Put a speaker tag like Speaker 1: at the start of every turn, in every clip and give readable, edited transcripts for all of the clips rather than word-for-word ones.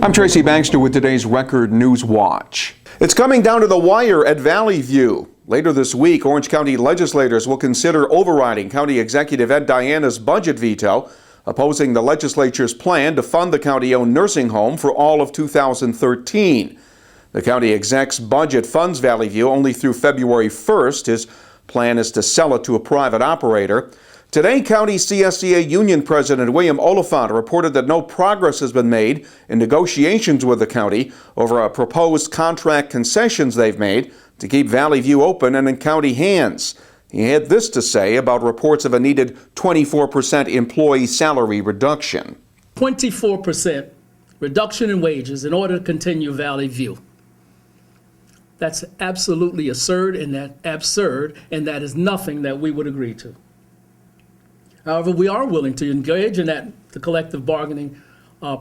Speaker 1: I'm Tracy Baxter with today's Record Newswatch. It's coming down to the wire at Valley View. Later this week, Orange County legislators will consider overriding County Executive Ed Diana's budget veto, opposing the legislature's plan to fund the county-owned nursing home for all of 2013. The county exec's budget funds Valley View only through February 1st. His plan is to sell it to a private operator. Today, County CSEA Union President William Oliphant reported that no progress has been made in negotiations with the county over a proposed contract concessions they've made to keep Valley View open and in county hands. He had this to say about reports of a needed 24% employee salary reduction.
Speaker 2: 24% reduction in wages in order to continue Valley View. That's absolutely absurd, and that is nothing that we would agree to. However, we are willing to engage in the collective bargaining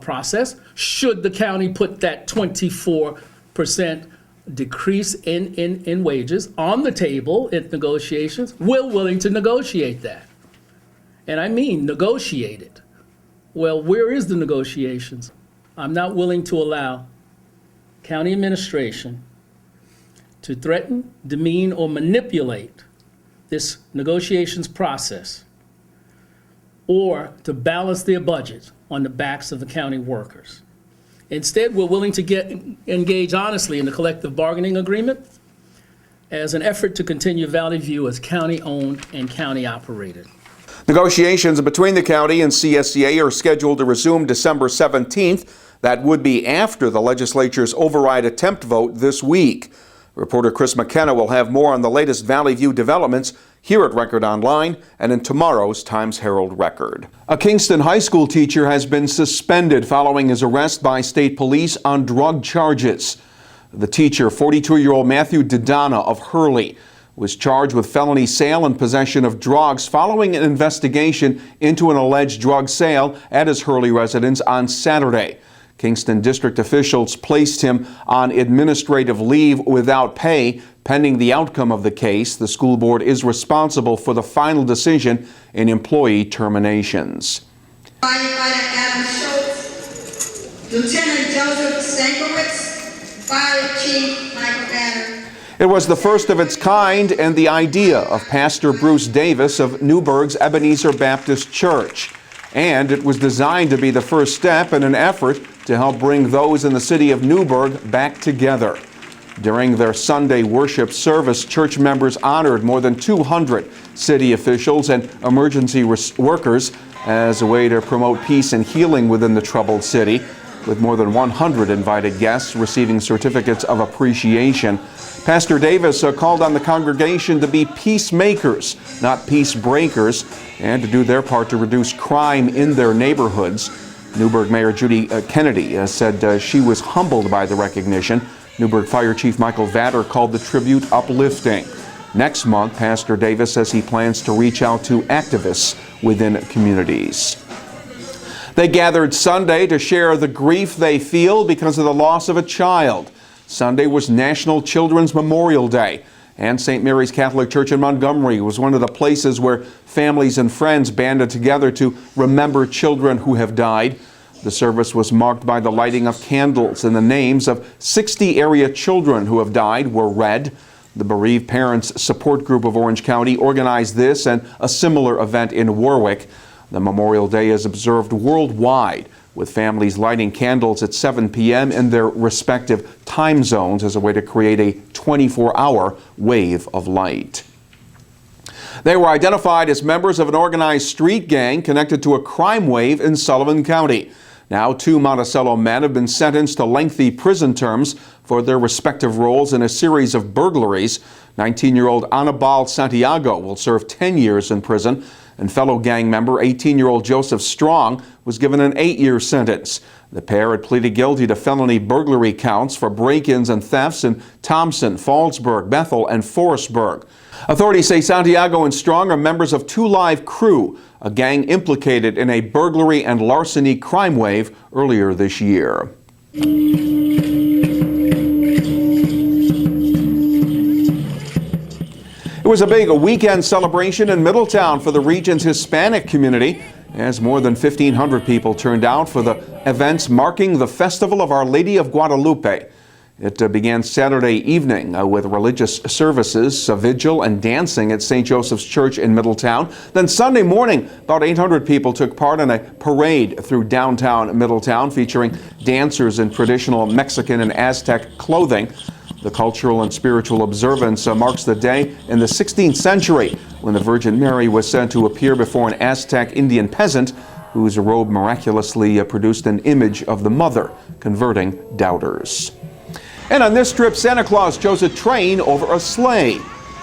Speaker 2: process. Should the county put that 24% decrease in wages on the table in negotiations, we're willing to negotiate that. And I mean negotiate it. Well, where is the negotiations? I'm not willing to allow county administration to threaten, demean, or manipulate this negotiations process, or to balance their budget on the backs of the county workers. Instead, we're willing to engage honestly in the collective bargaining agreement as an effort to continue Valley View as county-owned and county-operated.
Speaker 1: Negotiations between the county and CSEA are scheduled to resume December 17th. That would be after the legislature's override attempt vote this week. Reporter Chris McKenna will have more on the latest Valley View developments here at Record Online and in tomorrow's Times-Herald Record. A Kingston High School teacher has been suspended following his arrest by state police on drug charges. The teacher, 42-year-old Matthew Didana of Hurley, was charged with felony sale and possession of drugs following an investigation into an alleged drug sale at his Hurley residence on Saturday. Kingston district officials placed him on administrative leave without pay pending the outcome of the case. The school board is responsible for the final decision in employee terminations.
Speaker 3: Firefighter Adam Schultz, Lieutenant Joseph Stankiewicz, Fire Chief Michael Banner.
Speaker 1: It was the first of its kind and the idea of Pastor Bruce Davis of Newburgh's Ebenezer Baptist Church. And it was designed to be the first step in an effort to help bring those in the city of Newburgh back together. During their Sunday worship service, church members honored more than 200 city officials and emergency workers as a way to promote peace and healing within the troubled city, with more than 100 invited guests receiving certificates of appreciation. Pastor Davis called on the congregation to be peacemakers, not peace breakers, and to do their part to reduce crime in their neighborhoods. Newburgh Mayor Judy Kennedy said she was humbled by the recognition. Newburgh Fire Chief Michael Vatter called the tribute uplifting. Next month, Pastor Davis says he plans to reach out to activists within communities. They gathered Sunday to share the grief they feel because of the loss of a child. Sunday was National Children's Memorial Day, and St. Mary's Catholic Church in Montgomery was one of the places where families and friends banded together to remember children who have died. The service was marked by the lighting of candles, and the names of 60 area children who have died were read. The Bereaved Parents Support Group of Orange County organized this and a similar event in Warwick. The Memorial Day is observed worldwide, with families lighting candles at 7 p.m. in their respective time zones as a way to create a 24-hour wave of light. They were identified as members of an organized street gang connected to a crime wave in Sullivan County. Now, 2 Monticello men have been sentenced to lengthy prison terms for their respective roles in a series of burglaries. 19-year-old Anibal Santiago will serve 10 years in prison, and fellow gang member 18-year-old Joseph Strong was given an 8-year sentence. The pair had pleaded guilty to felony burglary counts for break-ins and thefts in Thompson, Fallsburg, Bethel, and Forestburg. Authorities say Santiago and Strong are members of Two Live Crew, a gang implicated in a burglary and larceny crime wave earlier this year. It was a big weekend celebration in Middletown for the region's Hispanic community. as more than 1,500 people turned out for the events marking the Festival of Our Lady of Guadalupe. It began Saturday evening with religious services, a vigil, and dancing at St. Joseph's Church in Middletown. Then Sunday morning, about 800 people took part in a parade through downtown Middletown featuring dancers in traditional Mexican and Aztec clothing. The cultural and spiritual observance marks the day in the 16th century when the Virgin Mary was said to appear before an Aztec Indian peasant whose robe miraculously produced an image of the mother, converting doubters. And on this trip, Santa Claus chose a train over a sleigh.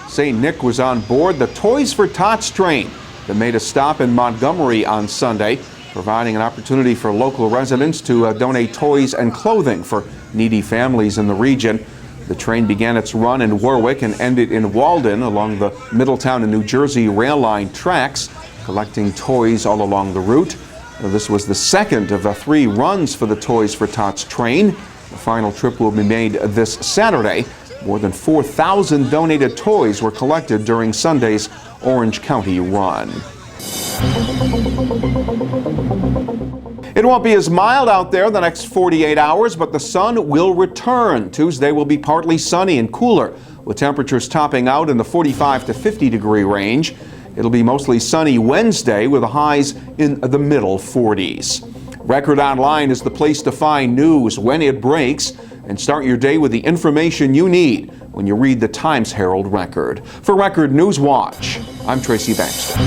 Speaker 1: St. Nick was on board the Toys for Tots train that made a stop in Montgomery on Sunday, providing an opportunity for local residents to donate toys and clothing for needy families in the region. The train began its run in Warwick and ended in Walden along the Middletown and New Jersey rail line tracks, collecting toys all along the route. This was the second of the 3 runs for the Toys for Tots train. The final trip will be made this Saturday. More than 4,000 donated toys were collected during Sunday's Orange County run. It won't be as mild out there the next 48 hours, but the sun will return. Tuesday will be partly sunny and cooler, with temperatures topping out in the 45 to 50 degree range. It'll be mostly sunny Wednesday with the highs in the middle 40s. Record Online is the place to find news when it breaks and start your day with the information you need when you read the Times-Herald Record. For Record Newswatch, I'm Tracy Baxter.